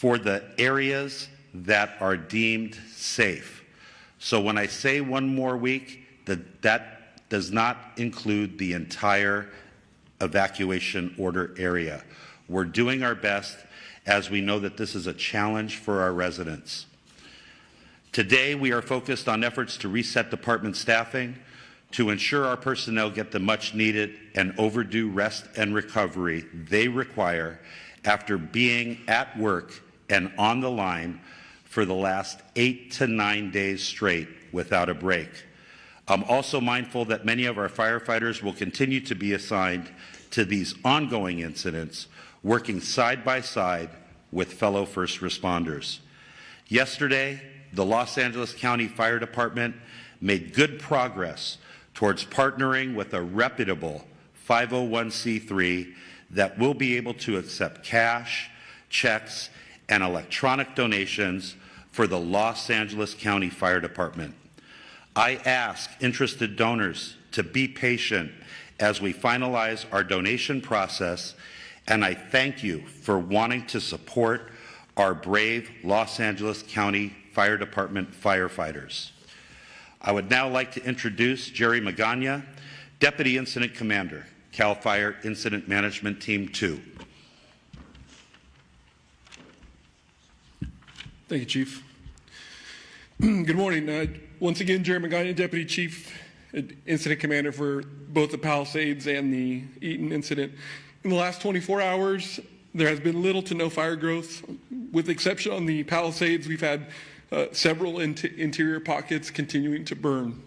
for the areas that are deemed safe. So when I say 1 more week, that does not include the entire evacuation order area. We're doing our best, as we know that this is a challenge for our residents. Today, we are focused on efforts to reset department staffing, to ensure our personnel get the much needed and overdue rest and recovery they require after being at work and on the line for the last 8 to 9 days straight without a break. I'm also mindful that many of our firefighters will continue to be assigned to these ongoing incidents, working side by side with fellow first responders. Yesterday, the Los Angeles County Fire Department made good progress towards partnering with a reputable 501c3 that will be able to accept cash, checks, and electronic donations for the Los Angeles County Fire Department. I ask interested donors to be patient as we finalize our donation process, and I thank you for wanting to support our brave Los Angeles County Fire Department firefighters. I would now like to introduce Jerry Magana, Deputy Incident Commander, CAL FIRE Incident Management Team 2. Thank you, Chief. Good morning. Once again, Jerry Magana, Deputy Chief Incident Commander for both the Palisades and the Eaton incident. In the last 24 hours, there has been little to no fire growth. With the exception on the Palisades, we've had several interior pockets continuing to burn.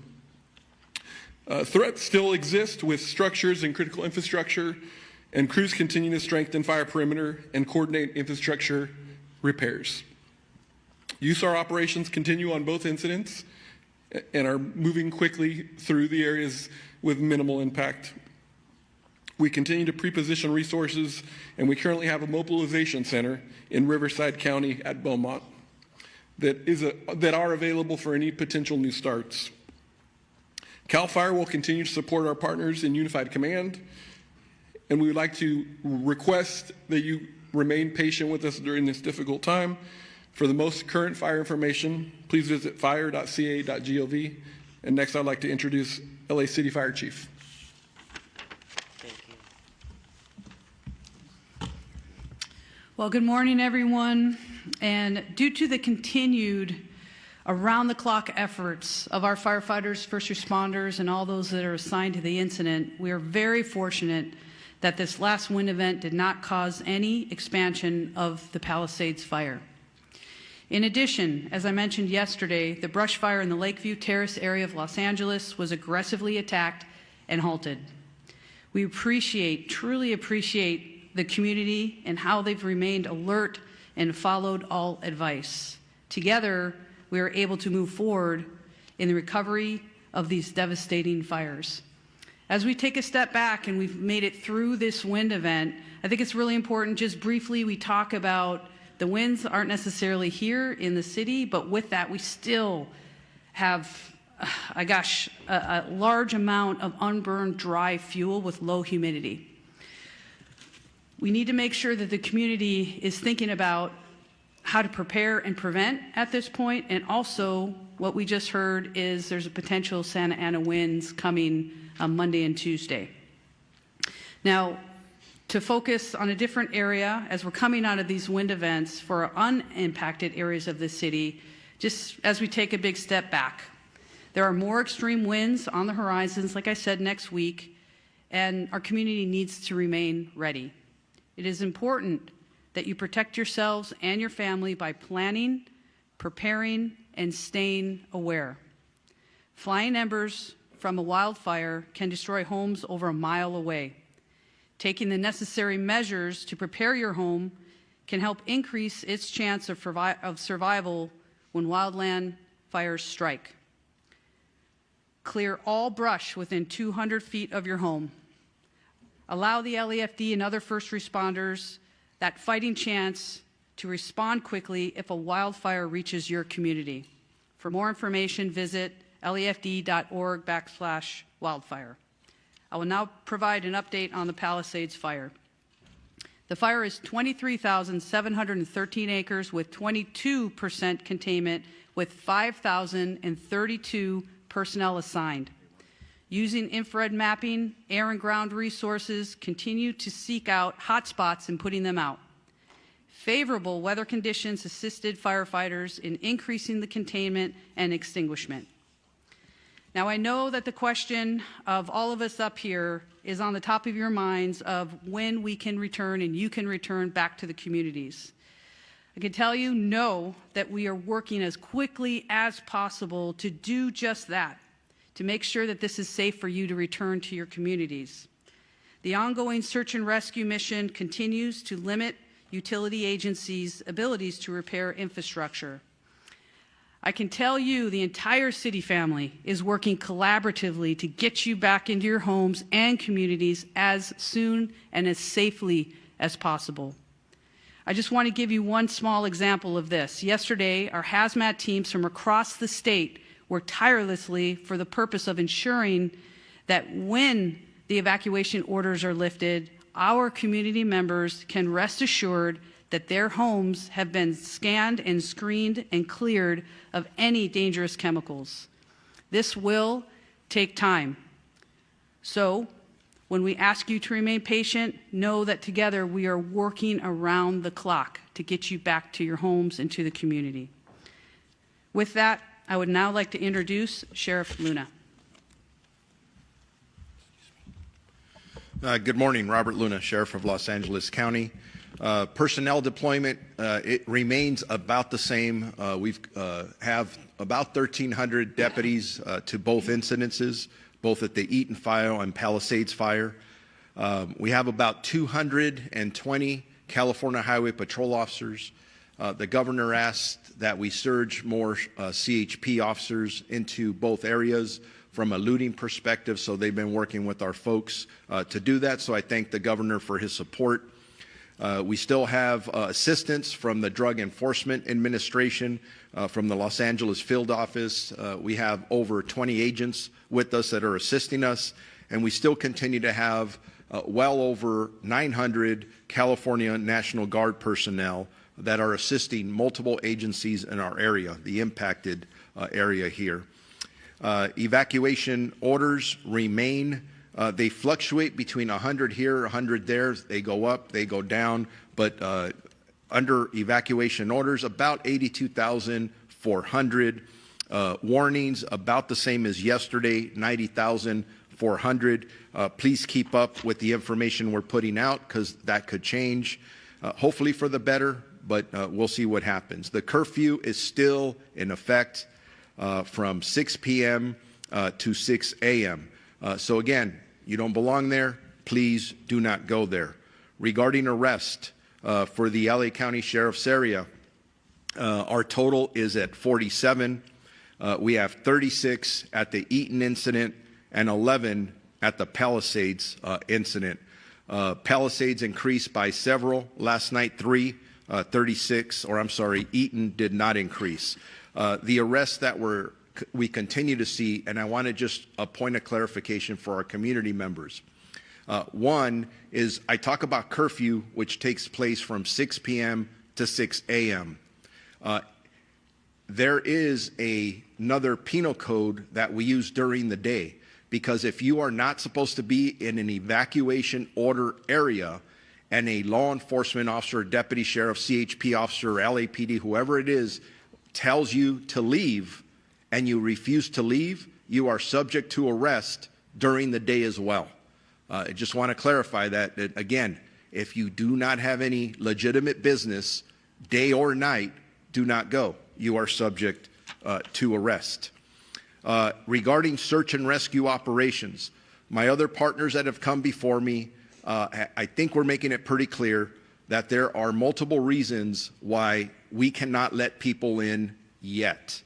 Threats still exist with structures and critical infrastructure, and crews continue to strengthen fire perimeter and coordinate infrastructure repairs. USAR operations continue on both incidents and are moving quickly through the areas with minimal impact. We continue to pre-position resources, and we currently have a mobilization center in Riverside County at Beaumont that are available for any potential new starts. CAL FIRE will continue to support our partners in Unified Command, and we would like to request that you remain patient with us during this difficult time. For the most current fire information, please visit fire.ca.gov. And next, I'd like to introduce LA City Fire Chief. Thank you. Well, good morning, everyone. And due to the continued around-the-clock efforts of our firefighters, first responders, and all those that are assigned to the incident, we are very fortunate that this last wind event did not cause any expansion of the Palisades fire. In addition, as I mentioned yesterday, the brush fire in the Lakeview Terrace area of Los Angeles was aggressively attacked and halted. We truly appreciate the community and how they've remained alert and followed all advice. Together, we are able to move forward in the recovery of these devastating fires. As we take a step back and we've made it through this wind event, I think it's really important, just briefly, we talk about the winds aren't necessarily here in the city, but with that, we still have, a large amount of unburned dry fuel with low humidity. We need to make sure that the community is thinking about how to prepare and prevent at this point, and also what we just heard is there's a potential Santa Ana winds coming on Monday and Tuesday. Now, to focus on a different area as we're coming out of these wind events for unimpacted areas of the city, just as we take a big step back. There are more extreme winds on the horizons, like I said, next week, and our community needs to remain ready. It is important that you protect yourselves and your family by planning, preparing, and staying aware. Flying embers from a wildfire can destroy homes over a mile away. Taking the necessary measures to prepare your home can help increase its chance of survival when wildland fires strike. Clear all brush within 200 feet of your home. Allow the LAFD and other first responders that fighting chance to respond quickly if a wildfire reaches your community. For more information, visit lafd.org/wildfire. I will now provide an update on the Palisades fire. The fire is 23,713 acres with 22% containment with 5,032 personnel assigned. Using infrared mapping, air and ground resources, continue to seek out hotspots and putting them out. Favorable weather conditions assisted firefighters in increasing the containment and extinguishment. Now, I know that the question of all of us up here is on the top of your minds of when we can return and you can return back to the communities. I can tell you, know that we are working as quickly as possible to do just that, to make sure that this is safe for you to return to your communities. The ongoing search and rescue mission continues to limit utility agencies' abilities to repair infrastructure. I can tell you the entire city family is working collaboratively to get you back into your homes and communities as soon and as safely as possible. I just want to give you one small example of this. Yesterday, our hazmat teams from across the state worked tirelessly for the purpose of ensuring that when the evacuation orders are lifted, our community members can rest assured that their homes have been scanned and screened and cleared of any dangerous chemicals. This will take time. So, when we ask you to remain patient, know that together we are working around the clock to get you back to your homes and to the community. With that, I would now like to introduce Sheriff Luna. Good morning, Robert Luna, Sheriff of Los Angeles County. Personnel deployment, it remains about the same. We have about 1,300 deputies to both incidences, both at the Eaton Fire and Palisades Fire. We have about 220 California Highway Patrol officers. The governor asked that we surge more CHP officers into both areas from a looting perspective, so they've been working with our folks to do that, so I thank the governor for his support. We still have assistance from the Drug Enforcement Administration, from the Los Angeles field office. We have over 20 agents with us that are assisting us, and we still continue to have well over 900 California National Guard personnel that are assisting multiple agencies in our area, the impacted area here. Evacuation orders remain. They fluctuate between 100 here, 100 there. They go up, they go down, but under evacuation orders, about 82,400. Warnings, about the same as yesterday, 90,400. Please keep up with the information we're putting out because that could change, hopefully for the better, but we'll see what happens. The curfew is still in effect from 6 p.m. To 6 a.m. So again, you don't belong there, please do not go there. Regarding arrest for the LA County Sheriff's area, our total is at 47. We have 36 at the Eaton incident and 11 at the Palisades incident. Palisades increased by several. Last night, 3, 36, or I'm sorry, Eaton did not increase. The arrests that we continue to see, and I want to just a point of clarification for our community members. One is I talk about curfew, which takes place from 6 p.m. to 6 a.m. There is another penal code that we use during the day, because if you are not supposed to be in an evacuation order area and a law enforcement officer, deputy sheriff, CHP officer, LAPD, whoever it is, tells you to leave and you refuse to leave, you are subject to arrest during the day as well. I just want to clarify that again, if you do not have any legitimate business, day or night, do not go. You are subject to arrest. Regarding search and rescue operations, my other partners that have come before me, I think we're making it pretty clear that there are multiple reasons why we cannot let people in yet.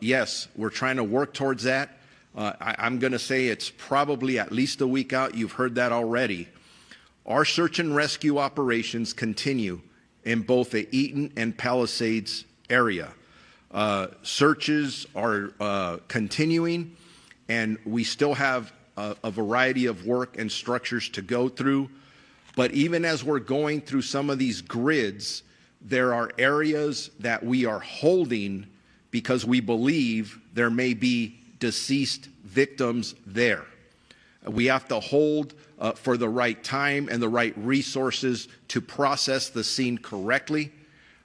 Yes, we're trying to work towards that. I'm going to say it's probably at least a week out. You've heard that already. Our search and rescue operations continue in both the Eaton and Palisades area. Searches are continuing, and we still have a variety of work and structures to go through. But even as we're going through some of these grids, there are areas that we are holding because we believe there may be deceased victims there. We have to hold for the right time and the right resources to process the scene correctly,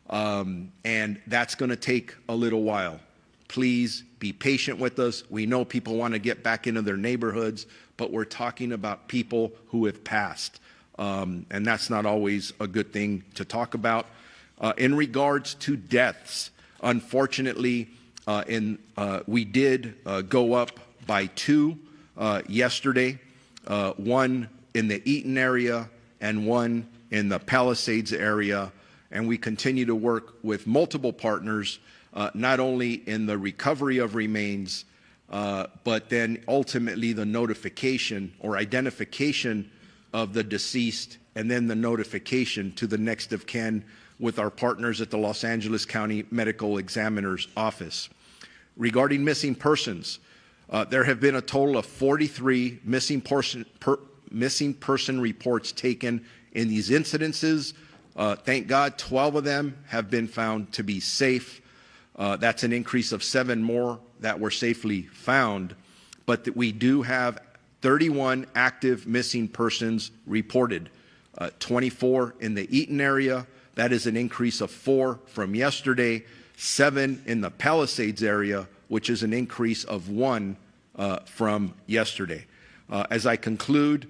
and that's going to take a little while. Please be patient with us. We know people want to get back into their neighborhoods, but we're talking about people who have passed, and that's not always a good thing to talk about. In regards to deaths, unfortunately, we did go up by 2 yesterday, one in the Eaton area and one in the Palisades area, and we continue to work with multiple partners, not only in the recovery of remains, but then ultimately the notification or identification of the deceased, and then the notification to the next of kin with our partners at the Los Angeles County Medical Examiner's Office. Regarding missing persons, there have been a total of 43 missing person reports taken in these incidences. Thank God 12 of them have been found to be safe. That's an increase of 7 more that were safely found, but that we do have 31 active missing persons reported, 24 in the Eaton area. That is an increase of 4 from yesterday, 7 in the Palisades area, which is an increase of 1 from yesterday. As I conclude,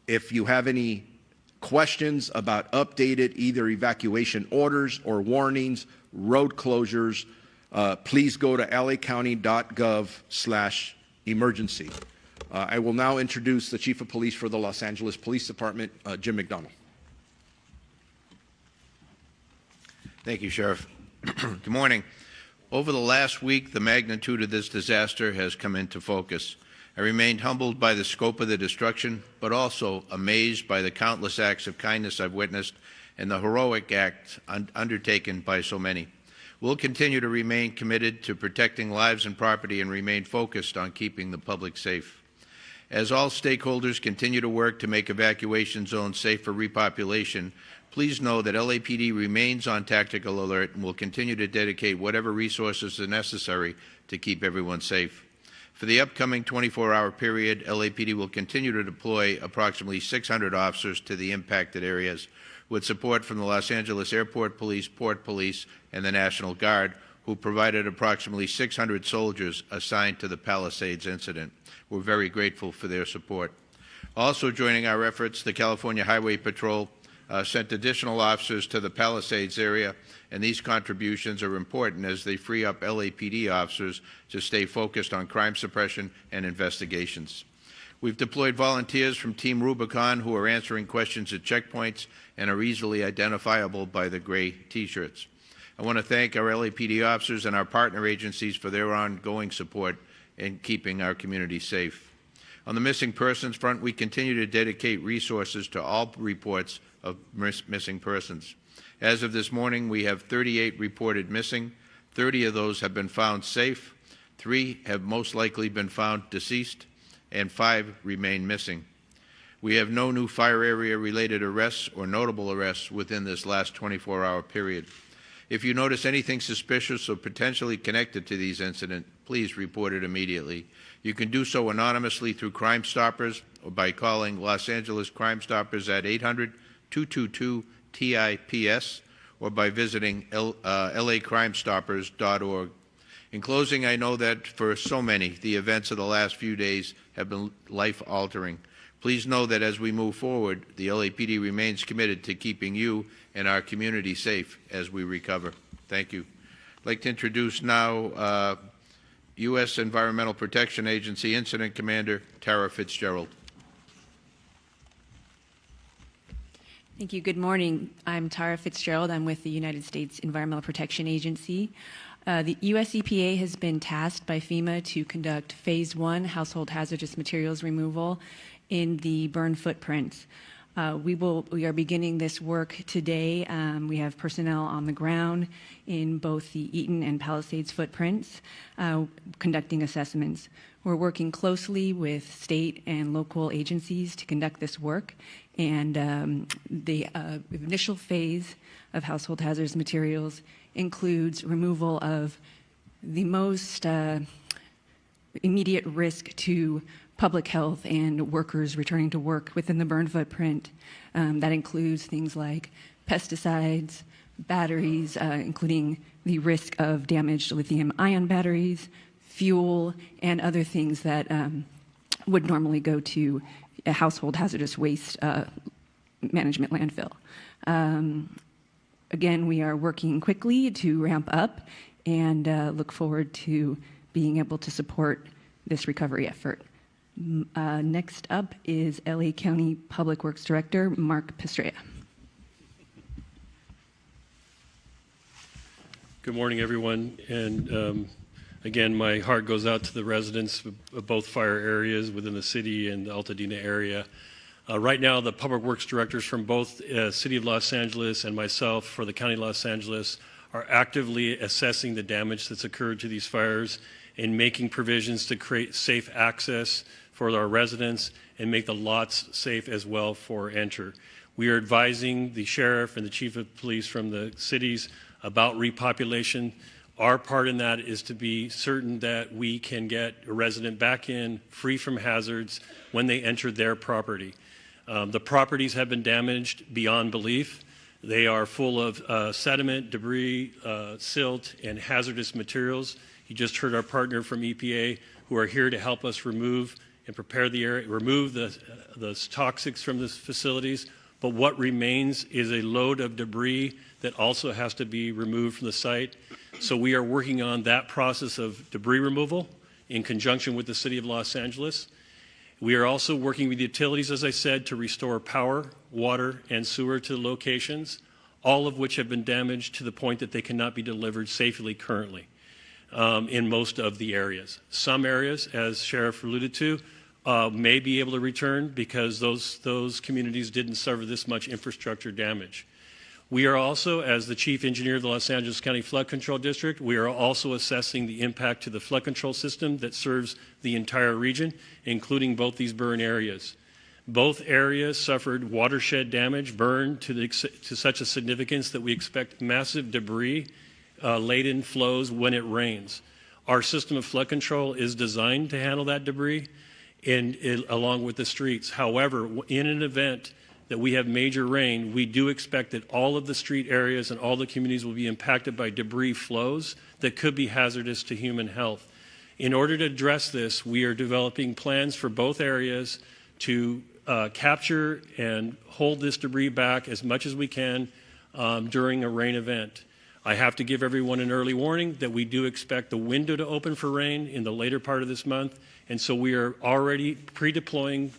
if you have any questions about updated either evacuation orders or warnings, road closures, please go to lacounty.gov/emergency. I will now introduce the Chief of Police for the Los Angeles Police Department, Jim McDonald. Thank you, Sheriff. Good morning. Over the last week, the magnitude of this disaster has come into focus. I remained humbled by the scope of the destruction, but also amazed by the countless acts of kindness I've witnessed and the heroic acts undertaken by so many. We'll continue to remain committed to protecting lives and property and remain focused on keeping the public safe. As all stakeholders continue to work to make evacuation zones safe for repopulation, please know that LAPD remains on tactical alert and will continue to dedicate whatever resources are necessary to keep everyone safe. For the upcoming 24-hour period, LAPD will continue to deploy approximately 600 officers to the impacted areas, with support from the Los Angeles Airport Police, Port Police, and the National Guard, who provided approximately 600 soldiers assigned to the Palisades incident. We're very grateful for their support. Also joining our efforts, the California Highway Patrol sent additional officers to the Palisades area, and these contributions are important as they free up LAPD officers to stay focused on crime suppression and investigations. We've deployed volunteers from Team Rubicon who are answering questions at checkpoints and are easily identifiable by the gray T-shirts. I want to thank our LAPD officers and our partner agencies for their ongoing support in keeping our community safe. On the missing persons front, we continue to dedicate resources to all reports of missing persons. As of this morning, we have 38 reported missing. 30 of those have been found safe. 3 have most likely been found deceased, and 5 remain missing. We have no new fire area-related arrests or notable arrests within this last 24-hour period. If you notice anything suspicious or potentially connected to these incidents, please report it immediately. You can do so anonymously through Crime Stoppers or by calling Los Angeles Crime Stoppers at 800-222-TIPS or by visiting lacrimestoppers.org. In closing, I know that for so many, the events of the last few days have been life-altering. Please know that as we move forward, the LAPD remains committed to keeping you and our community safe as we recover. Thank you. I'd like to introduce now U.S. Environmental Protection Agency Incident Commander Tara Fitzgerald. Thank you. Good morning. I'm Tara Fitzgerald. I'm with the United States Environmental Protection Agency. The U.S. EPA has been tasked by FEMA to conduct Phase 1 household hazardous materials removal in the burn footprints. We are beginning this work today. We have personnel on the ground in both the Eaton and Palisades footprints conducting assessments. We're working closely with state and local agencies to conduct this work, and the initial phase of household hazardous materials includes removal of the most immediate risk to public health and workers returning to work within the burn footprint. That includes things like pesticides, batteries, including the risk of damaged lithium-ion batteries, fuel, and other things that would normally go to a household hazardous waste management landfill. Again, we are working quickly to ramp up and look forward to being able to support this recovery effort. Next up is LA County Public Works Director Mark Pistrella. Good morning, everyone. And again, my heart goes out to the residents of both fire areas within the city and the Altadena area. Right now, the public works directors from both City of Los Angeles and myself for the County of Los Angeles are actively assessing the damage that's occurred to these fires and making provisions to create safe access for our residents and make the lots safe as well for enter. We are advising the sheriff and the chief of police from the cities about repopulation. Our part in that is to be certain that we can get a resident back in free from hazards when they enter their property. The properties have been damaged beyond belief. They are full of sediment, debris, silt, and hazardous materials. You just heard our partner from EPA who are here to help us remove and prepare the area, remove the toxics from the facilities. But what remains is a load of debris that also has to be removed from the site. So we are working on that process of debris removal in conjunction with the City of Los Angeles. We are also working with utilities, as I said, to restore power, water, and sewer to locations, all of which have been damaged to the point that they cannot be delivered safely currently in most of the areas. Some areas, as Sheriff alluded to, may be able to return because those communities didn't suffer this much infrastructure damage. We are also, as the Chief Engineer of the Los Angeles County Flood Control District, we are also assessing the impact to the flood control system that serves the entire region, including both these burn areas. Both areas suffered watershed damage, burn to such a significance that we expect massive debris laden flows when it rains. Our system of flood control is designed to handle that debris along with the streets. However, in an event that we have major rain, we do expect that all of the street areas and all the communities will be impacted by debris flows that could be hazardous to human health. In order to address this, we are developing plans for both areas to capture and hold this debris back as much as we can during a rain event. I have to give everyone an early warning that we do expect the window to open for rain in the later part of this month, and so we are already pre-deploying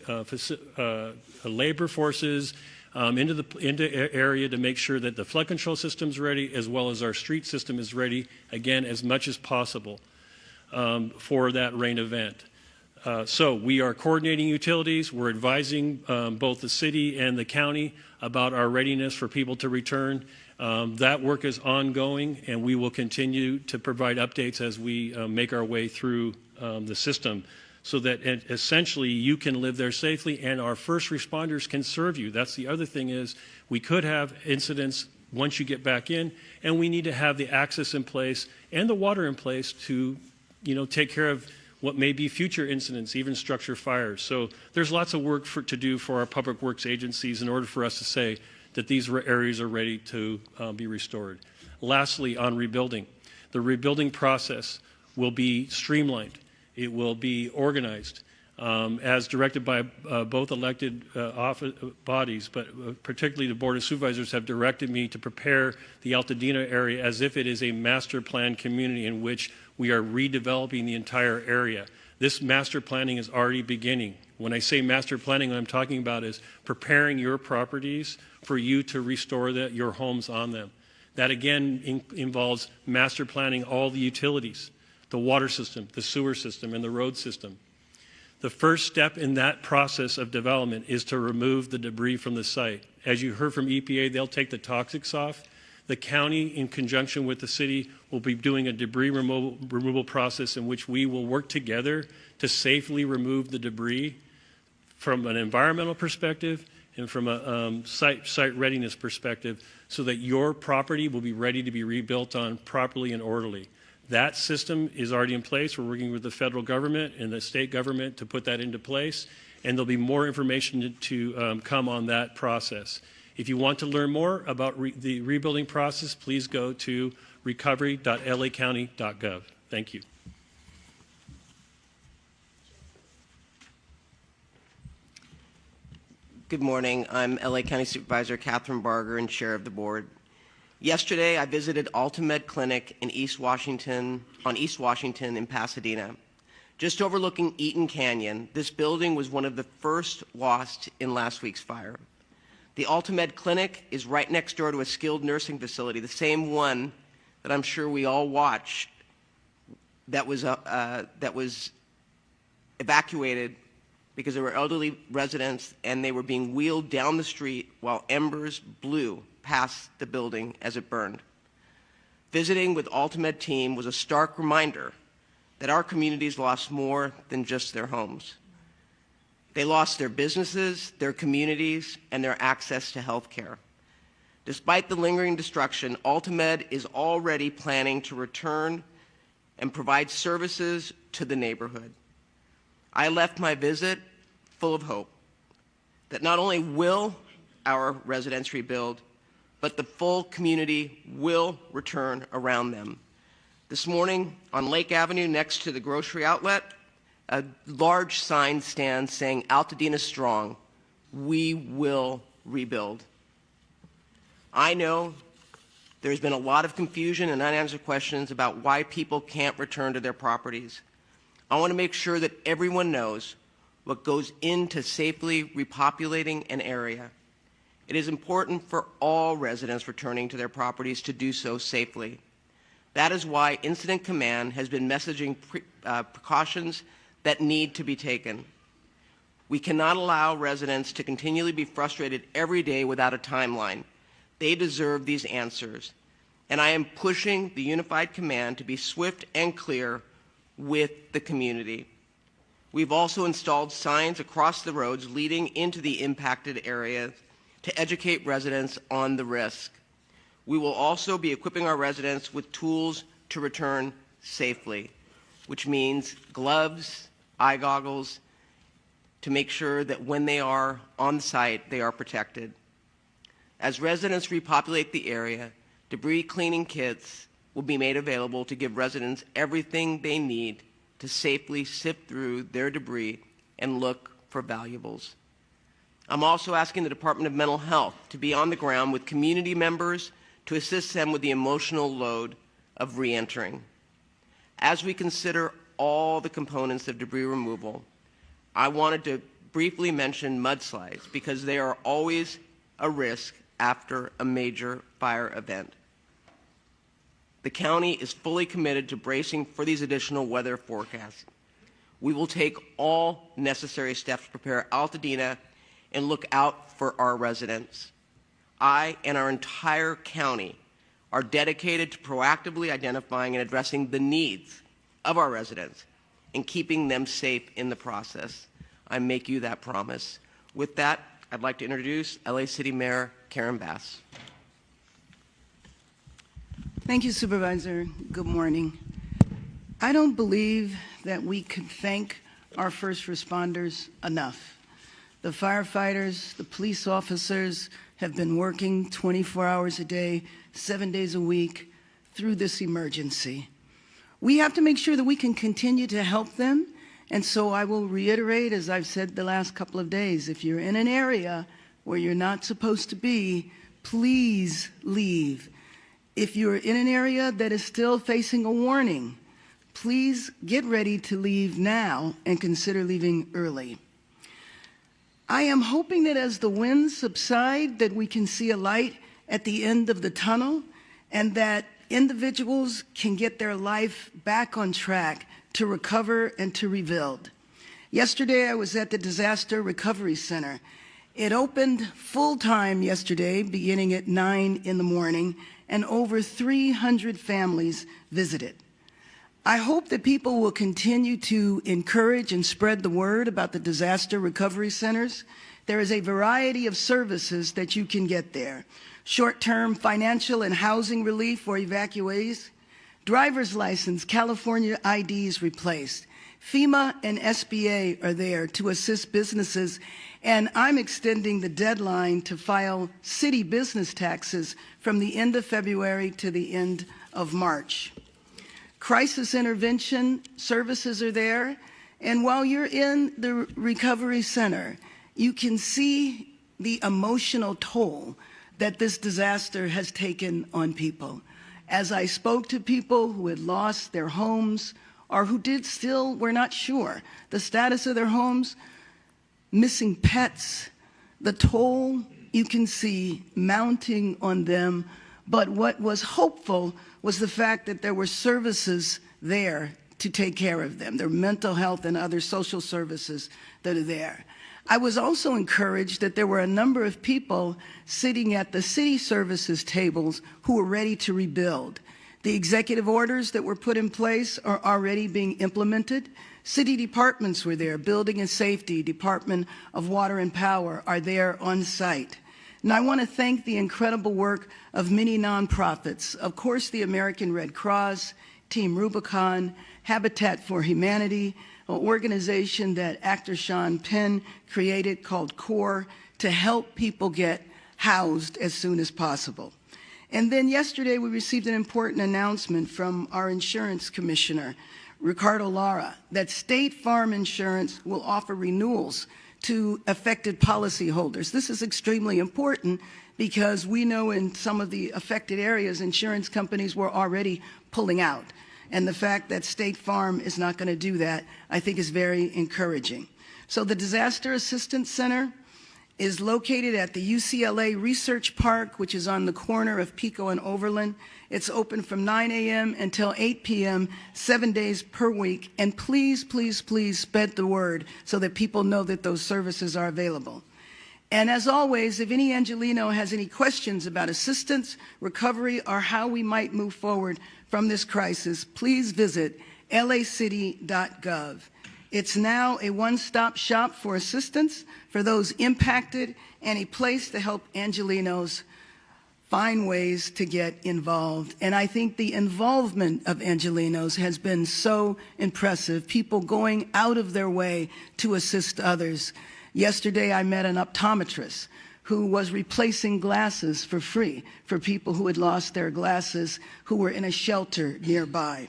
labor forces into area to make sure that the flood control system is ready as well as our street system is ready, again, as much as possible for that rain event. So we are coordinating utilities. We're advising both the city and the county about our readiness for people to return. That work is ongoing, and we will continue to provide updates as we make our way through the system so that essentially you can live there safely and our first responders can serve you. That's the other thing is we could have incidents once you get back in, and we need to have the access in place and the water in place to, take care of what may be future incidents, even structure fires. So there's lots of work to do for our public works agencies in order for us to say that these areas are ready to be restored. Lastly, on rebuilding. The rebuilding process will be streamlined. It will be organized as directed by both elected bodies, but particularly the Board of Supervisors have directed me to prepare the Altadena area as if it is a master plan community in which we are redeveloping the entire area. This master planning is already beginning. When I say master planning, what I'm talking about is preparing your properties for you to restore your homes on them. That again involves master planning all the utilities, the water system, the sewer system, and the road system. The first step in that process of development is to remove the debris from the site. As you heard from EPA, they'll take the toxics off. The county, in conjunction with the city, will be doing a debris removal process in which we will work together to safely remove the debris from an environmental perspective and from a site readiness perspective, so that your property will be ready to be rebuilt on properly and orderly. That system is already in place. We're working with the federal government and the state government to put that into place, and there'll be more information to come on that process. If you want to learn more about the rebuilding process, please go to recovery.lacounty.gov. Thank you. Good morning. I'm LA County Supervisor Catherine Barger and Chair of the Board. Yesterday, I visited Altamed Clinic in East Washington in Pasadena. Just overlooking Eaton Canyon, this building was one of the first lost in last week's fire. The Altamed Clinic is right next door to a skilled nursing facility, the same one that I'm sure we all watched that was evacuated because there were elderly residents and they were being wheeled down the street while embers blew past the building as it burned. Visiting with Altamed team was a stark reminder that our communities lost more than just their homes. They lost their businesses, their communities, and their access to health care. Despite the lingering destruction, Altamed is already planning to return and provide services to the neighborhood. I left my visit full of hope that not only will our residents rebuild, but the full community will return around them. This morning on Lake Avenue next to the grocery outlet, a large sign stands saying, "Altadena Strong, we will rebuild." I know there's been a lot of confusion and unanswered questions about why people can't return to their properties. I want to make sure that everyone knows what goes into safely repopulating an area. It is important for all residents returning to their properties to do so safely. That is why Incident Command has been messaging precautions that need to be taken. We cannot allow residents to continually be frustrated every day without a timeline. They deserve these answers. And I am pushing the Unified Command to be swift and clear with the community. We've also installed signs across the roads leading into the impacted areas to educate residents on the risk. We will also be equipping our residents with tools to return safely, which means gloves, eye goggles, to make sure that when they are on site, they are protected. As residents repopulate the area, debris cleaning kits will be made available to give residents everything they need to safely sift through their debris and look for valuables. I'm also asking the Department of Mental Health to be on the ground with community members to assist them with the emotional load of re-entering. As we consider all the components of debris removal, I wanted to briefly mention mudslides because they are always a risk after a major fire event. The county is fully committed to bracing for these additional weather forecasts. We will take all necessary steps to prepare Altadena and look out for our residents. I and our entire county are dedicated to proactively identifying and addressing the needs of our residents and keeping them safe in the process. I make you that promise. With that, I'd like to introduce LA City Mayor Karen Bass. Thank you, Supervisor. Good morning. I don't believe that we could thank our first responders enough. The firefighters, the police officers have been working 24 hours a day, 7 days a week through this emergency. We have to make sure that we can continue to help them, and so I will reiterate, as I've said the last couple of days, if you're in an area where you're not supposed to be, please leave. If you're in an area that is still facing a warning, please get ready to leave now and consider leaving early. I am hoping that as the winds subside, that we can see a light at the end of the tunnel and that individuals can get their life back on track to recover and to rebuild. Yesterday, I was at the Disaster Recovery Center. It opened full-time yesterday, beginning at 9 in the morning, and over 300 families visited. I hope that people will continue to encourage and spread the word about the disaster recovery centers. There is a variety of services that you can get there. Short-term financial and housing relief for evacuees, driver's license, California IDs replaced. FEMA and SBA are there to assist businesses, and I'm extending the deadline to file city business taxes from the end of February to the end of March. Crisis intervention services are there, and while you're in the recovery center, you can see the emotional toll that this disaster has taken on people. As I spoke to people who had lost their homes or who were not sure the status of their homes, missing pets, the toll you can see mounting on them. But what was hopeful was the fact that there were services there to take care of them. There are mental health and other social services that are there. I was also encouraged that there were a number of people sitting at the city services tables who were ready to rebuild. The executive orders that were put in place are already being implemented. City departments were there. Building and Safety, Department of Water and Power are there on site. And I want to thank the incredible work of many nonprofits. Of course, the American Red Cross, Team Rubicon, Habitat for Humanity, an organization that actor Sean Penn created called CORE to help people get housed as soon as possible. And then yesterday we received an important announcement from our insurance commissioner, Ricardo Lara, that State Farm Insurance will offer renewals to affected policyholders. This is extremely important because we know in some of the affected areas, insurance companies were already pulling out. And the fact that State Farm is not going to do that, I think, is very encouraging. So the Disaster Assistance Center is located at the UCLA Research Park, which is on the corner of Pico and Overland. It's open from 9 a.m. until 8 p.m., 7 days per week. And please, please, please spread the word so that people know that those services are available. And as always, if any Angelino has any questions about assistance, recovery, or how we might move forward from this crisis, please visit lacity.gov. It's now a one-stop shop for assistance for those impacted and a place to help Angelinos find ways to get involved. And I think the involvement of Angelinos has been so impressive, people going out of their way to assist others. Yesterday, I met an optometrist who was replacing glasses for free for people who had lost their glasses who were in a shelter nearby.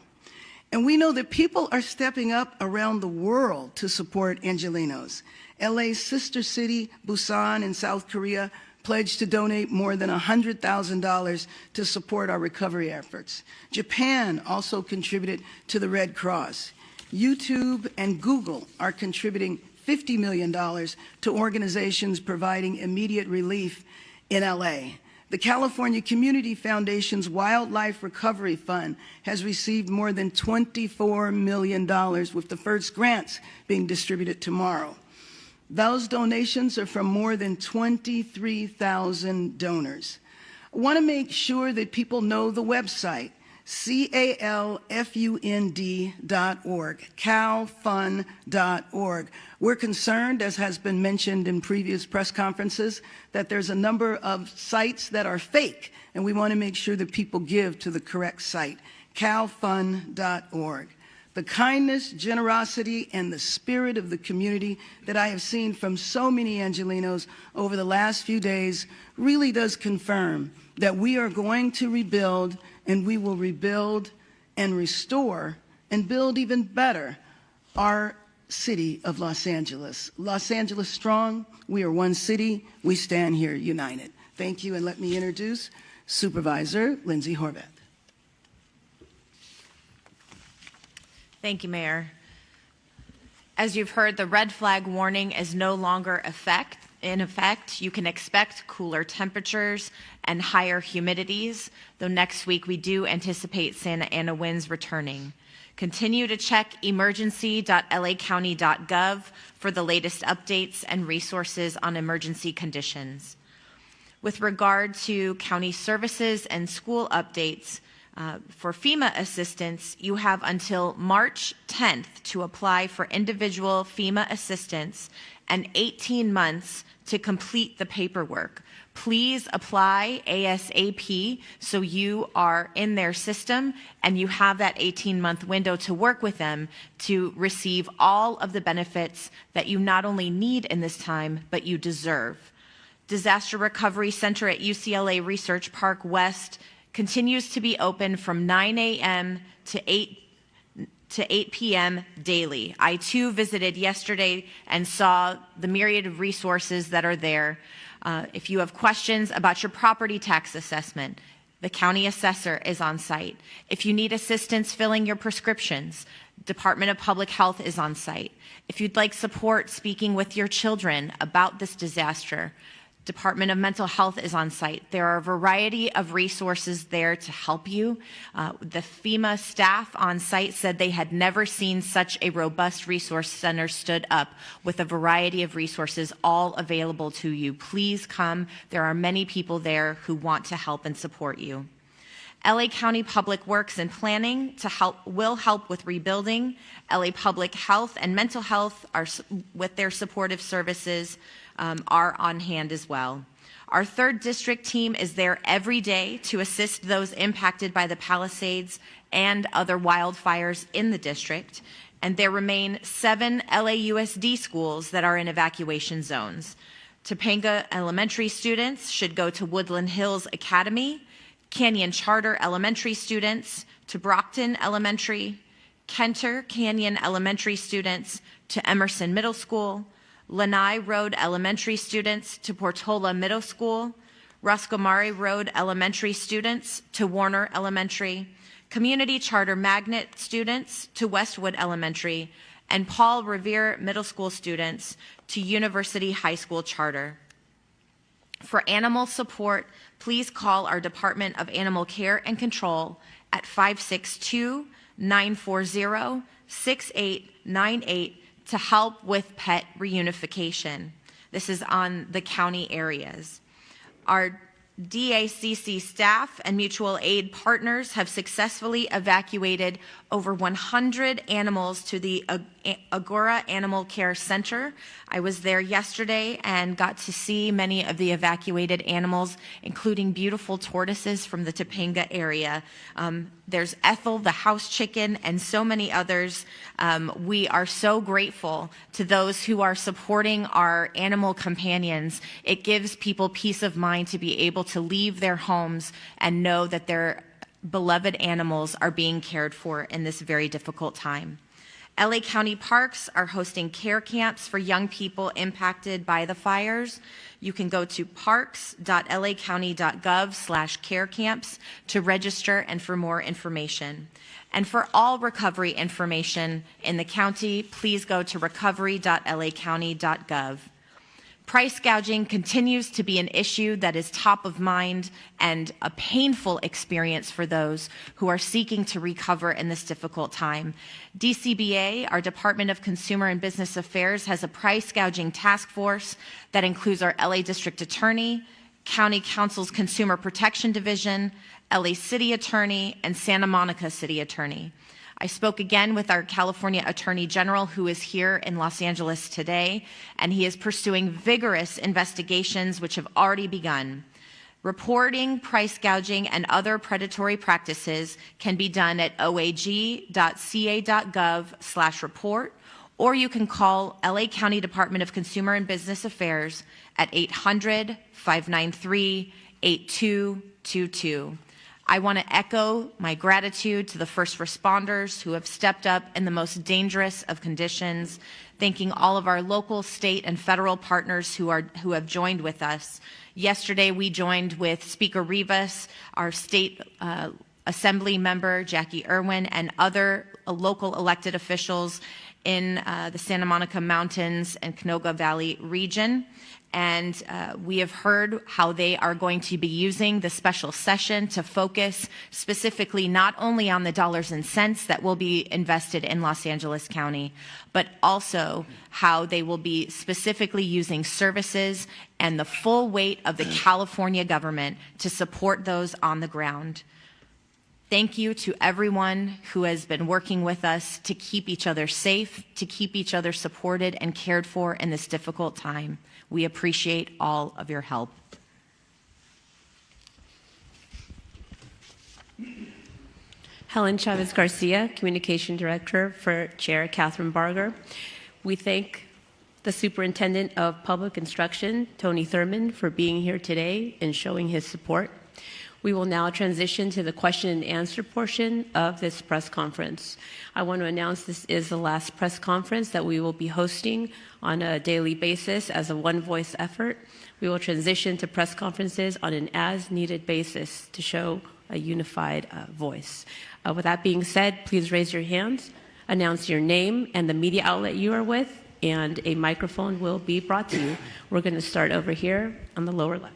And we know that people are stepping up around the world to support Angelinos. LA's sister city, Busan in South Korea, pledged to donate more than $100,000 to support our recovery efforts. Japan also contributed to the Red Cross. YouTube and Google are contributing $50 million to organizations providing immediate relief in LA. The California Community Foundation's Wildlife Recovery Fund has received more than $24 million, with the first grants being distributed tomorrow. Those donations are from more than 23,000 donors. I want to make sure that people know the website, calfund.org, calfund.org. We're concerned, as has been mentioned in previous press conferences, that there's a number of sites that are fake, and we want to make sure that people give to the correct site, calfund.org. The kindness, generosity, and the spirit of the community that I have seen from so many Angelinos over the last few days really does confirm that we are going to rebuild, and we will rebuild and restore and build even better our city of Los Angeles. Los Angeles strong, we are one city, we stand here united. Thank you, and let me introduce Supervisor Lindsay Horvath. Thank you, Mayor. As you've heard, the red flag warning is no longer in effect. You can expect cooler temperatures and higher humidities, though next week we do anticipate Santa Ana winds returning. Continue to check emergency.lacounty.gov for the latest updates and resources on emergency conditions. With regard to county services and school updates, For FEMA assistance, you have until March 10th to apply for individual FEMA assistance and 18 months to complete the paperwork. Please apply ASAP so you are in their system and you have that 18-month window to work with them to receive all of the benefits that you not only need in this time, but you deserve. Disaster Recovery Center at UCLA Research Park West continues to be open from 9 a.m. to 8 p.m. daily. I too visited yesterday and saw the myriad of resources that are there. If you have questions about your property tax assessment, the county assessor is on site. If you need assistance filling your prescriptions, Department of Public Health is on site. If you'd like support speaking with your children about this disaster, Department of Mental Health is on site. There are a variety of resources there to help you. The FEMA staff on site said they had never seen such a robust resource center stood up with a variety of resources all available to you. Please come. There are many people there who want to help and support you. LA County Public Works and Planning will help with rebuilding. LA Public Health and Mental Health are with their supportive services are on hand as well. Our 3rd District team is there every day to assist those impacted by the Palisades and other wildfires in the district. And there remain 7 LAUSD schools that are in evacuation zones. Topanga Elementary students should go to Woodland Hills Academy, Canyon Charter Elementary students to Brockton Elementary, Kenter Canyon Elementary students to Emerson Middle School, Lanai Road Elementary students to Portola Middle School, Roscomari Road Elementary students to Warner Elementary, Community Charter Magnet students to Westwood Elementary, and Paul Revere Middle School students to University High School Charter. For animal support, please call our Department of Animal Care and Control at 562-940-6898 to help with pet reunification. This is on the county areas. Our DACC staff and mutual aid partners have successfully evacuated over 100 animals to the Agora Animal Care Center. I was there yesterday and got to see many of the evacuated animals, including beautiful tortoises from the Topanga area. There's Ethel, the house chicken, and so many others. We are so grateful to those who are supporting our animal companions. It gives people peace of mind to be able to leave their homes and know that their beloved animals are being cared for in this very difficult time. LA County Parks are hosting care camps for young people impacted by the fires. You can go to parks.lacounty.gov/care camps to register and for more information. And for all recovery information in the county, please go to recovery.lacounty.gov. Price gouging continues to be an issue that is top of mind and a painful experience for those who are seeking to recover in this difficult time. DCBA, our Department of Consumer and Business Affairs, has a price gouging task force that includes our LA District Attorney, County Council's Consumer Protection Division, LA City Attorney, and Santa Monica City Attorney. I spoke again with our California Attorney General, who is here in Los Angeles today, and he is pursuing vigorous investigations which have already begun. Reporting price gouging and other predatory practices can be done at oag.ca.gov/report, or you can call LA County Department of Consumer and Business Affairs at 800-593-8222. I want to echo my gratitude to the first responders who have stepped up in the most dangerous of conditions, thanking all of our local, state, and federal partners who have joined with us. Yesterday, we joined with Speaker Rivas, our state assembly member, Jackie Irwin, and other local elected officials in the Santa Monica Mountains and Canoga Valley region. And we have heard how they are going to be using the special session to focus specifically not only on the dollars and cents that will be invested in Los Angeles County, but also how they will be specifically using services and the full weight of the California government to support those on the ground. Thank you to everyone who has been working with us to keep each other safe, to keep each other supported and cared for in this difficult time. We appreciate all of your help. Helen Chavez Garcia, Communication Director for Chair Catherine Barger. We thank the Superintendent of Public Instruction, Tony Thurman, for being here today and showing his support. We will now transition to the question and answer portion of this press conference. I want to announce this is the last press conference that we will be hosting on a daily basis as a one-voice effort. We will transition to press conferences on an as-needed basis to show a unified voice. With that being said, please raise your hands, announce your name and the media outlet you are with, and a microphone will be brought to you. We're going to start over here on the lower left.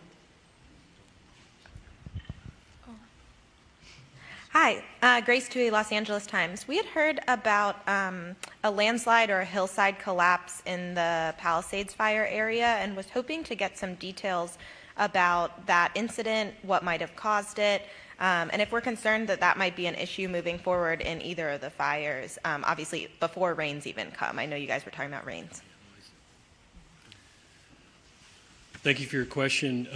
Hi, Grace Tui, Los Angeles Times. We had heard about a landslide or a hillside collapse in the Palisades fire area and was hoping to get some details about that incident, what might have caused it, and if we're concerned that that might be an issue moving forward in either of the fires, obviously before rains even come. I know you guys were talking about rains. Thank you for your question.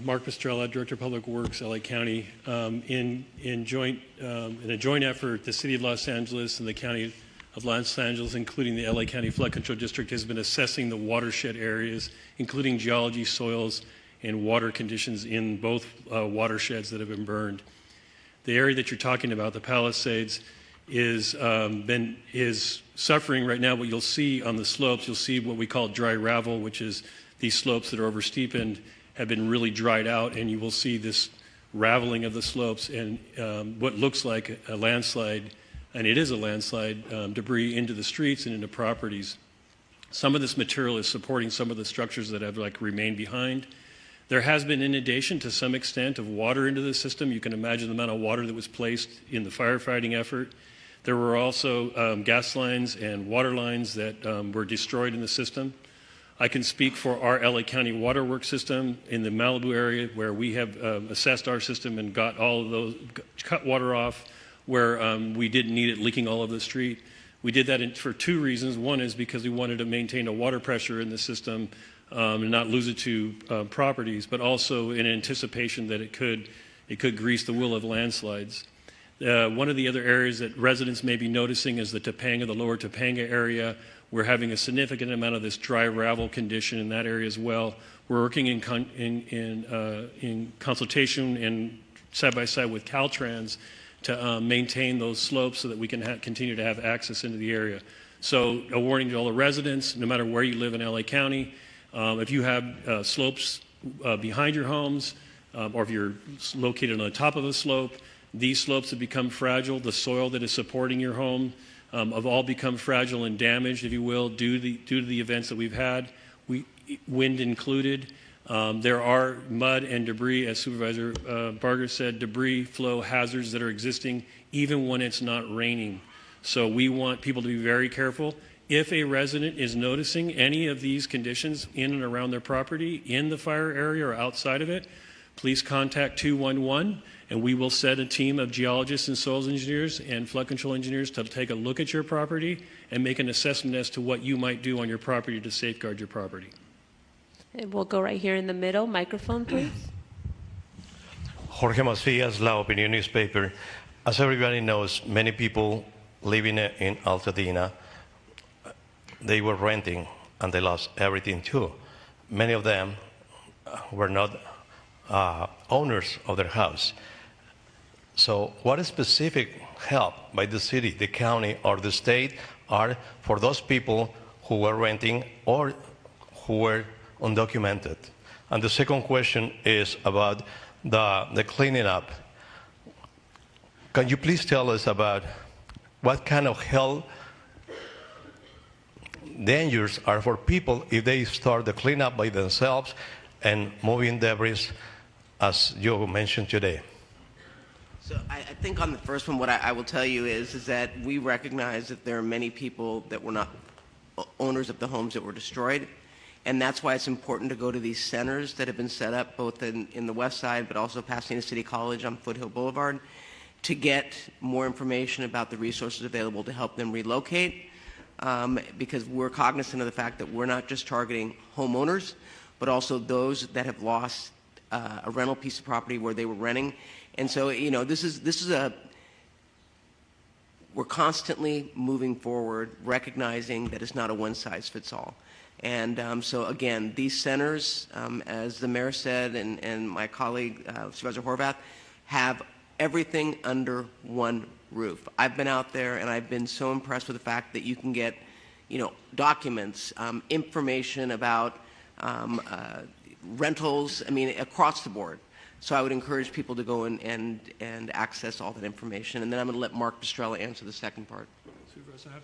Mark Pastrella, Director of Public Works, LA County. In a joint effort, the City of Los Angeles and the County of Los Angeles, including the LA County Flood Control District, has been assessing the watershed areas, including geology, soils, and water conditions in both watersheds that have been burned. The area that you're talking about, the Palisades, is suffering right now. What you'll see on the slopes, you'll see what we call dry ravel, which is these slopes that are oversteepened have been really dried out, and you will see this raveling of the slopes and what looks like a landslide, and it is a landslide, debris into the streets and into properties. Some of this material is supporting some of the structures that have remained behind. There has been inundation to some extent of water into the system. You can imagine the amount of water that was placed in the firefighting effort. There were also gas lines and water lines that were destroyed in the system. I can speak for our LA County waterworks system in the Malibu area, where we have assessed our system and got all of those, cut water off where we didn't need it leaking all over the street. We did that for two reasons. One is because we wanted to maintain a water pressure in the system and not lose it to properties, but also in anticipation that it could grease the wheel of landslides. One of the other areas that residents may be noticing is the Topanga, the lower Topanga area. We're having a significant amount of this dry ravel condition in that area as well. We're working in consultation and side by side with Caltrans to maintain those slopes so that we can continue to have access into the area. So a warning to all the residents, no matter where you live in LA County, if you have slopes behind your homes, or if you're located on the top of a slope, these slopes have become fragile. The soil that is supporting your home have all become fragile and damaged, if you will, due to the events that we've had, wind included. There are mud and debris, as Supervisor Barger said, debris flow hazards that are existing even when it's not raining. So we want people to be very careful. If a resident is noticing any of these conditions in and around their property, in the fire area or outside of it, please contact 211, and we will set a team of geologists and soils engineers and flood control engineers to take a look at your property and make an assessment as to what you might do on your property to safeguard your property. And we'll go right here in the middle. Microphone, please. Jorge Macias, La Opinión newspaper. As everybody knows, many people living in Altadena, they were renting and they lost everything too. Many of them were not owners of their house. So what specific help by the city, the county, or the state are for those people who were renting or who were undocumented? And the second question is about the cleaning up. Can you please tell us about what kind of health dangers are for people if they start the cleanup by themselves and moving debris, as you mentioned today? So I think on the first one, what I will tell you is that we recognize that there are many people that were not owners of the homes that were destroyed, and that's why it's important to go to these centers that have been set up both in the west side, but also Pasadena City College on Foothill Boulevard, to get more information about the resources available to help them relocate, because we're cognizant of the fact that we're not just targeting homeowners, but also those that have lost a rental piece of property where they were renting. And so, we're constantly moving forward, recognizing that it's not a one-size-fits-all. And so, again, these centers, as the mayor said, and my colleague, Supervisor Horvath, have everything under one roof. I've been out there, and I've been so impressed with the fact that you can get, documents, information about rentals, across the board. So I would encourage people to go and access all that information. And then I'm going to let Mark Pistrella answer the second part. Supervisor, I have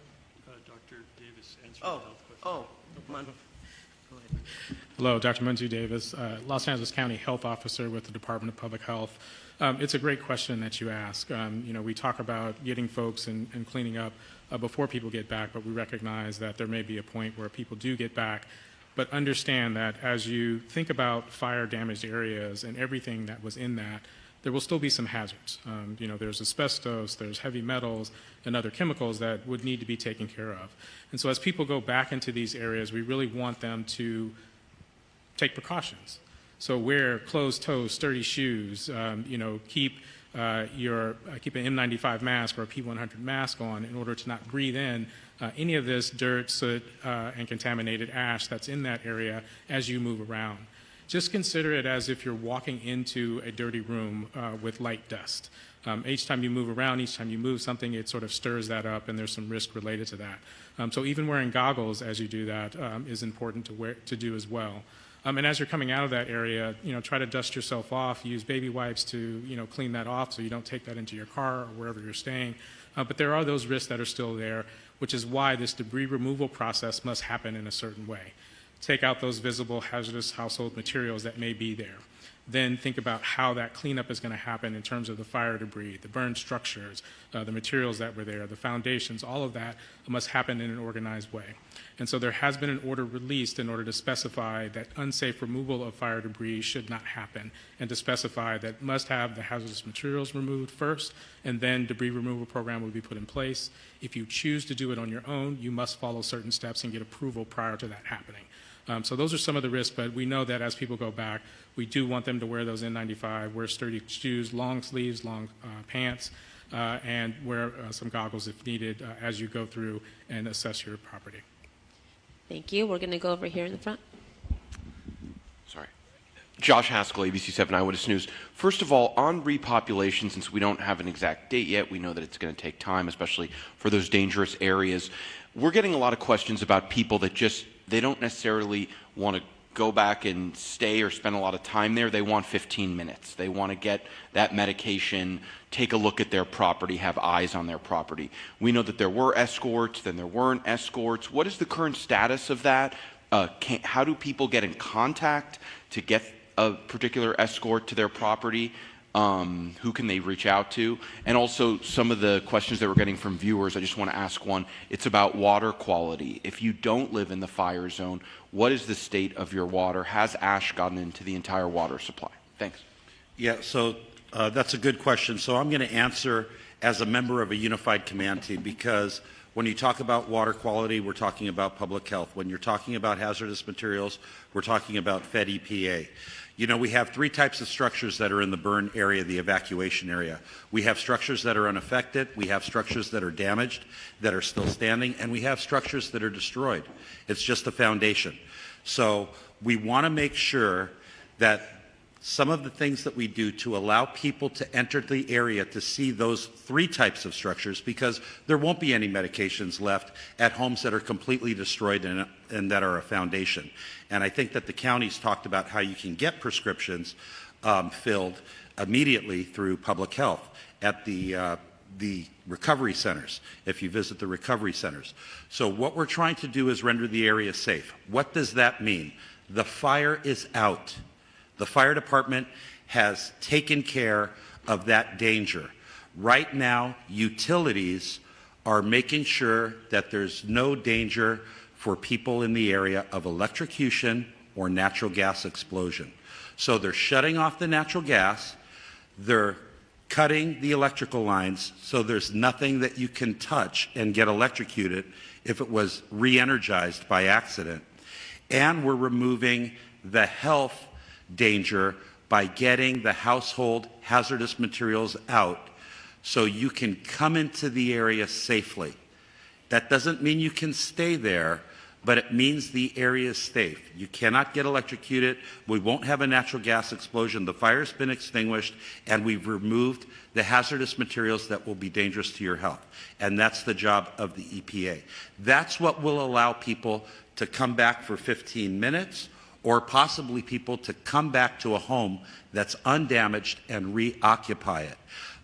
Dr. Davis answer the health question. Come on. Go ahead. Hello, Dr. Manju Davis, Los Angeles County Health Officer with the Department of Public Health. It's a great question that you ask. We talk about getting folks and cleaning up before people get back, but we recognize that there may be a point where people do get back. But understand that as you think about fire-damaged areas and everything that was in that, there will still be some hazards. There's asbestos, there's heavy metals, and other chemicals that would need to be taken care of. And so as people go back into these areas, we really want them to take precautions. So wear closed-toe, sturdy shoes, keep an N95 mask or a P100 mask on in order to not breathe in any of this dirt, soot, and contaminated ash that's in that area as you move around. Just consider it as if you're walking into a dirty room with light dust. Each time you move around, each time you move something, it sort of stirs that up, and there's some risk related to that. So even wearing goggles as you do that is important to do as well. And as you're coming out of that area, try to dust yourself off. Use baby wipes to, clean that off so you don't take that into your car or wherever you're staying. But there are those risks that are still there, which is why this debris removal process must happen in a certain way. Take out those visible hazardous household materials that may be there. Then think about how that cleanup is going to happen in terms of the fire debris, the burned structures, the materials that were there, the foundations, all of that must happen in an organized way. And so there has been an order released in order to specify that unsafe removal of fire debris should not happen, and to specify that must have the hazardous materials removed first, and then debris removal program will be put in place. If you choose to do it on your own, you must follow certain steps and get approval prior to that happening. So those are some of the risks, but we know that as people go back, we do want them to wear those N95, wear sturdy shoes, long sleeves, long pants, and wear some goggles if needed as you go through and assess your property. Thank you. We're going to go over here in the front. Sorry. Josh Haskell, ABC 7 Eyewitness News. First of all, on repopulation, since we don't have an exact date yet, we know that it's going to take time, especially for those dangerous areas. We're getting a lot of questions about people that they don't necessarily want to go back and stay or spend a lot of time there. They want 15 minutes. They want to get that medication, take a look at their property, have eyes on their property. We know that there were escorts, then there weren't escorts. What is the current status of that? How do people get in contact to get a particular escort to their property? Who can they reach out to? And also some of the questions that we're getting from viewers, I just want to ask one. It's about water quality. If you don't live in the fire zone, what is the state of your water? Has ash gotten into the entire water supply? Thanks. Yeah, so that's a good question. So I'm going to answer as a member of a unified command team, because when you talk about water quality, we're talking about public health. When you're talking about hazardous materials, we're talking about Fed EPA. We have three types of structures that are in the burn area, the evacuation area. We have structures that are unaffected, we have structures that are damaged, that are still standing, and we have structures that are destroyed. It's just the foundation. So we want to make sure that some of the things that we do to allow people to enter the area to see those three types of structures, because there won't be any medications left at homes that are completely destroyed and that are a foundation. And I think that the county's talked about how you can get prescriptions filled immediately through public health at the recovery centers, if you visit the recovery centers. So what we're trying to do is render the area safe. What does that mean? The fire is out. The fire department has taken care of that danger. Right now, utilities are making sure that there's no danger for people in the area of electrocution or natural gas explosion. So they're shutting off the natural gas, they're cutting the electrical lines so there's nothing that you can touch and get electrocuted if it was re-energized by accident. And we're removing the health danger by getting the household hazardous materials out so you can come into the area safely. That doesn't mean you can stay there, but it means the area is safe. You cannot get electrocuted. We won't have a natural gas explosion. The fire's been extinguished, and we've removed the hazardous materials that will be dangerous to your health. And that's the job of the EPA. That's what will allow people to come back for 15 minutes, or possibly people to come back to a home that's undamaged and reoccupy it.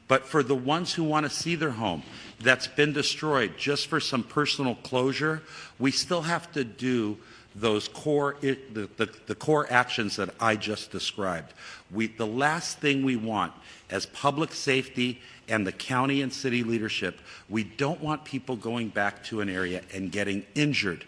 But for the ones who want to see their home that's been destroyed just for some personal closure, we still have to do those core, the core actions that I just described. The last thing we want as public safety and the county and city leadership, we don't want people going back to an area and getting injured.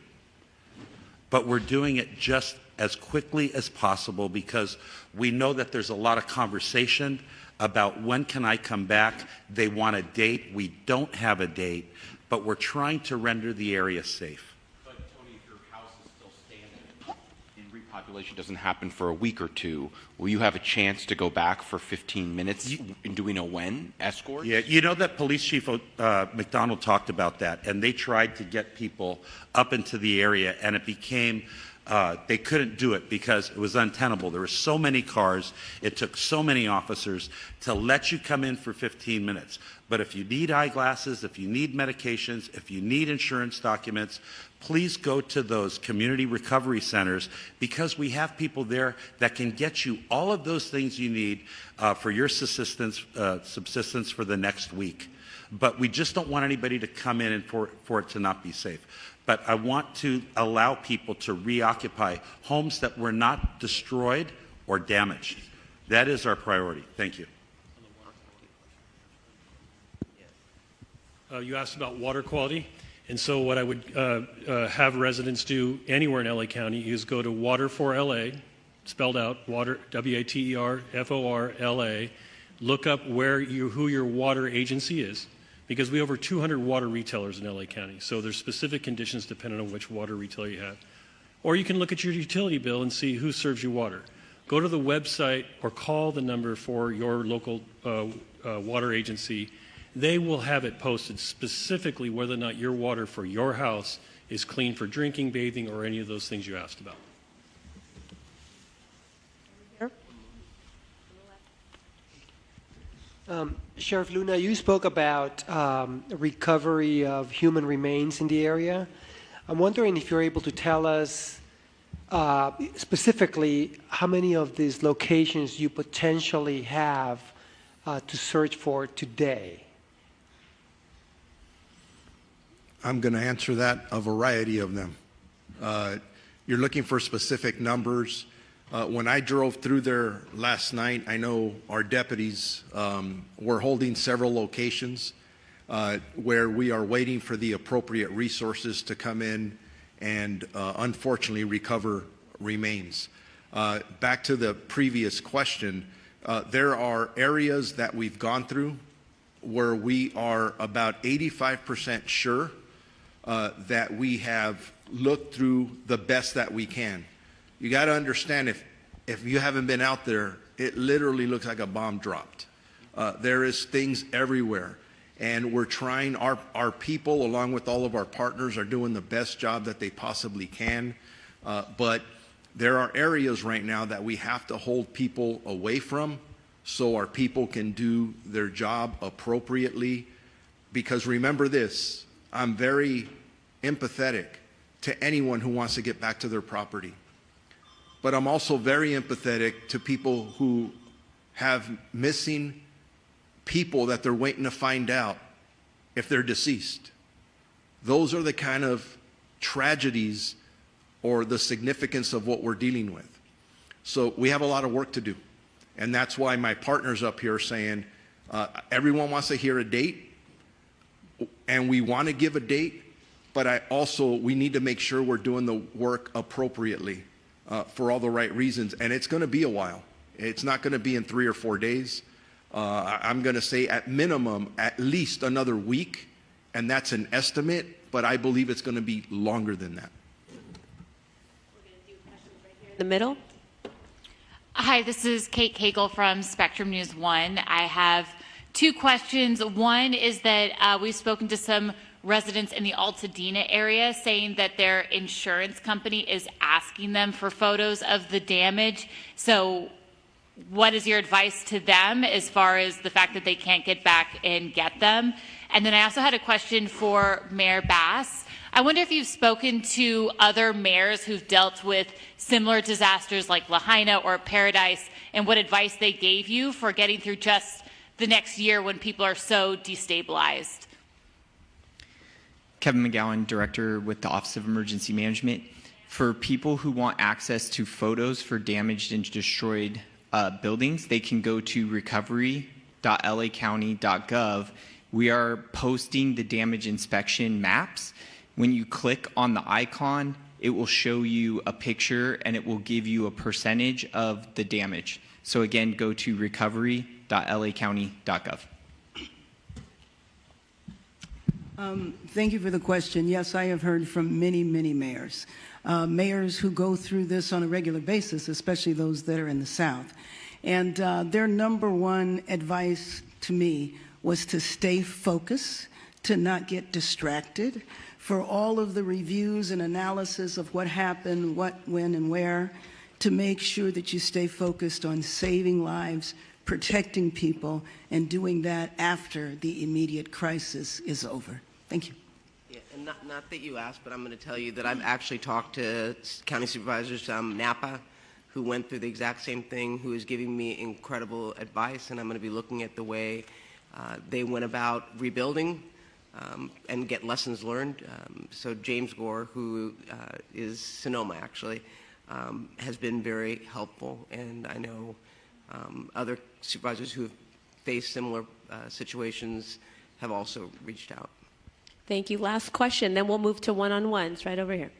But we're doing it just as quickly as possible because we know that there's a lot of conversation about when can I come back. They want a date. We don't have a date, but we're trying to render the area safe. But Tony, if your house is still standing and repopulation doesn't happen for a week or two, will you have a chance to go back for 15 minutes? And do we know when? Escorts? Yeah, you know that Police Chief McDonald talked about that, and they tried to get people up into the area, and it became they couldn't do it because it was untenable. There were so many cars. It took so many officers to let you come in for 15 minutes. But if you need eyeglasses, if you need medications, if you need insurance documents, please go to those community recovery centers because we have people there that can get you all of those things you need for your subsistence for the next week. But we just don't want anybody to come in and for it to not be safe. But I want to allow people to reoccupy homes that were not destroyed or damaged. That is our priority. Thank you. You asked about water quality, and so what I would have residents do anywhere in LA County is go to Water for LA, spelled out, water, WATERFORLA, look up who your water agency is, because we have over 200 water retailers in LA County, so there's specific conditions depending on which water retailer you have. Or you can look at your utility bill and see who serves you water. Go to the website or call the number for your local water agency. They will have it posted specifically whether or not your water for your house is clean for drinking, bathing, or any of those things you asked about. Sheriff Luna, you spoke about recovery of human remains in the area. I'm wondering if you're able to tell us specifically how many of these locations you potentially have to search for today. I'm going to answer that, a variety of them. You're looking for specific numbers. When I drove through there last night, I know our deputies were holding several locations where we are waiting for the appropriate resources to come in and unfortunately recover remains. Back to the previous question, there are areas that we've gone through where we are about 85% sure that we have looked through the best that we can. You got to understand, if you haven't been out there, it literally looks like a bomb dropped. There is things everywhere, and we're trying, our people along with all of our partners are doing the best job that they possibly can, but there are areas right now that we have to hold people away from so our people can do their job appropriately. Because remember this, I'm very empathetic to anyone who wants to get back to their property. But I'm also very empathetic to people who have missing people that they're waiting to find out if they're deceased. Those are the kind of tragedies or the significance of what we're dealing with. So we have a lot of work to do. And that's why my partners up here are saying, everyone wants to hear a date, and we want to give a date, but we need to make sure we're doing the work appropriately. For all the right reasons, and it's going to be a while. It's not going to be in 3 or 4 days. I'm going to say at minimum, at least another week, and that's an estimate, but I believe it's going to be longer than that. The middle. Hi, this is Kate Cagle from Spectrum News 1. I have two questions. One is that we've spoken to some residents in the Altadena area saying that their insurance company is asking them for photos of the damage. So what is your advice to them as far as the fact that they can't get back and get them? And then I also had a question for Mayor Bass. I wonder if you've spoken to other mayors who've dealt with similar disasters like Lahaina or Paradise and what advice they gave you for getting through just the next year when people are so destabilized. Kevin McGowan, Director with the Office of Emergency Management. For people who want access to photos for damaged and destroyed buildings, they can go to recovery.lacounty.gov. We are posting the damage inspection maps. When you click on the icon, it will show you a picture and it will give you a percentage of the damage. So again, go to recovery.lacounty.gov. Thank you for the question. Yes, I have heard from many, many mayors. Mayors who go through this on a regular basis, especially those that are in the South. And their number one advice to me was to stay focused, to not get distracted, for all of the reviews and analysis of what happened, what, when, and where, to make sure that you stay focused on saving lives, protecting people, and doing that after the immediate crisis is over. Thank you. Yeah, and not that you asked, but I'm going to tell you that I've actually talked to county supervisors Napa who went through the exact same thing, who is giving me incredible advice, and I'm going to be looking at the way they went about rebuilding and get lessons learned. So James Gore, who is Sonoma actually, has been very helpful, and I know other supervisors who have faced similar situations have also reached out. Thank you. Last question, then we'll move to one-on-ones right over here.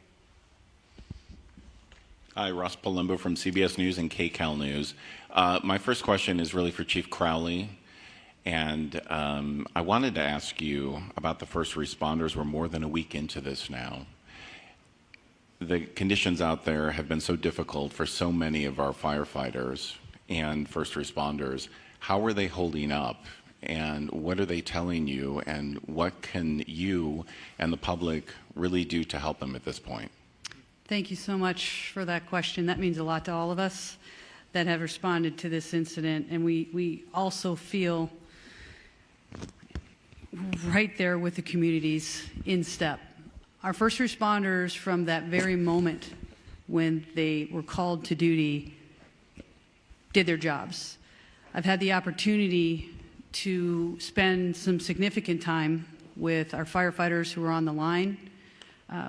Hi, Ross Palumbo from CBS News and KCAL News. My first question is really for Chief Crowley. And I wanted to ask you about the first responders. We're more than a week into this now. The conditions out there have been so difficult for so many of our firefighters and first responders. How are they holding up? And what are they telling you? And what can you and the public really do to help them at this point? Thank you so much for that question. That means a lot to all of us that have responded to this incident. And we also feel right there with the communities in step. Our first responders, from that very moment when they were called to duty, did their jobs. I've had the opportunity to spend some significant time with our firefighters who are on the line.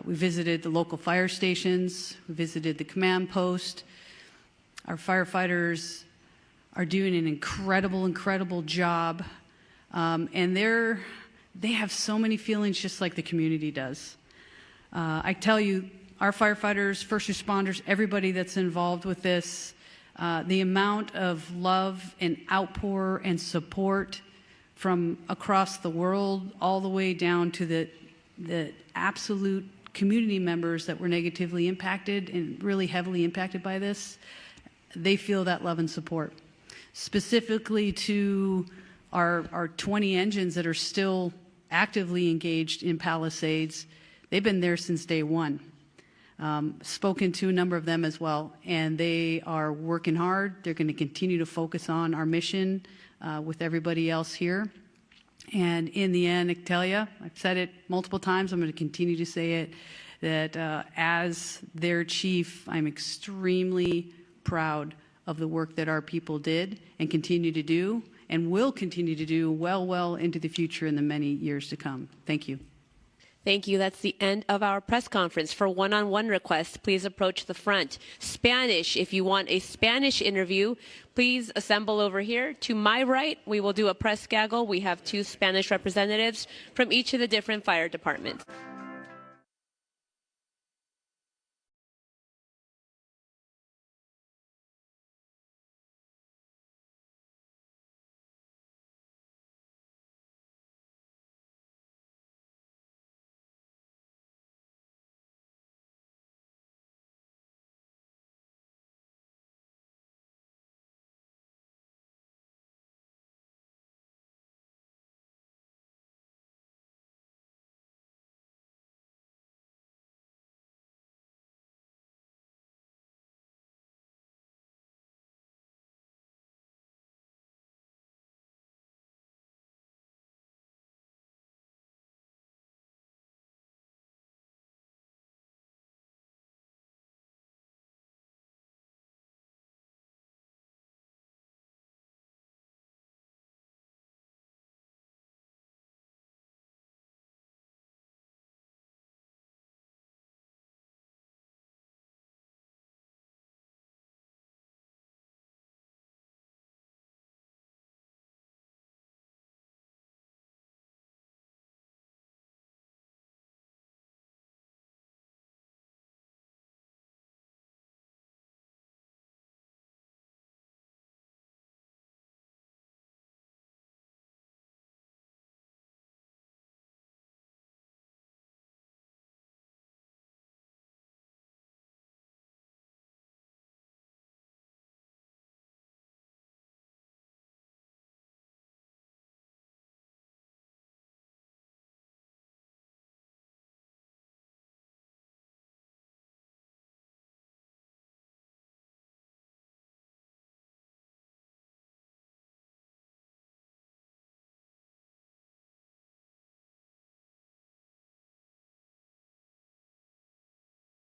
We visited the local fire stations, we visited the command post. Our firefighters are doing an incredible, incredible job. And they have so many feelings just like the community does. I tell you, our firefighters, first responders, everybody that's involved with this, the amount of love and outpour and support from across the world all the way down to the absolute community members that were negatively impacted and really heavily impacted by this, they feel that love and support. Specifically to our 20 engines that are still actively engaged in Palisades, they've been there since day one. Spoken to a number of them as well, and they are working hard. They're going to continue to focus on our mission with everybody else here. And in the end, I tell you, I've said it multiple times, I'm going to continue to say it, that as their chief, I'm extremely proud of the work that our people did and continue to do and will continue to do well into the future in the many years to come. Thank you. Thank you. That's the end of our press conference. For one-on-one requests, please approach the front. Spanish, if you want a Spanish interview, please assemble over here. To my right, we will do a press gaggle. We have 2 Spanish representatives from each of the different fire departments.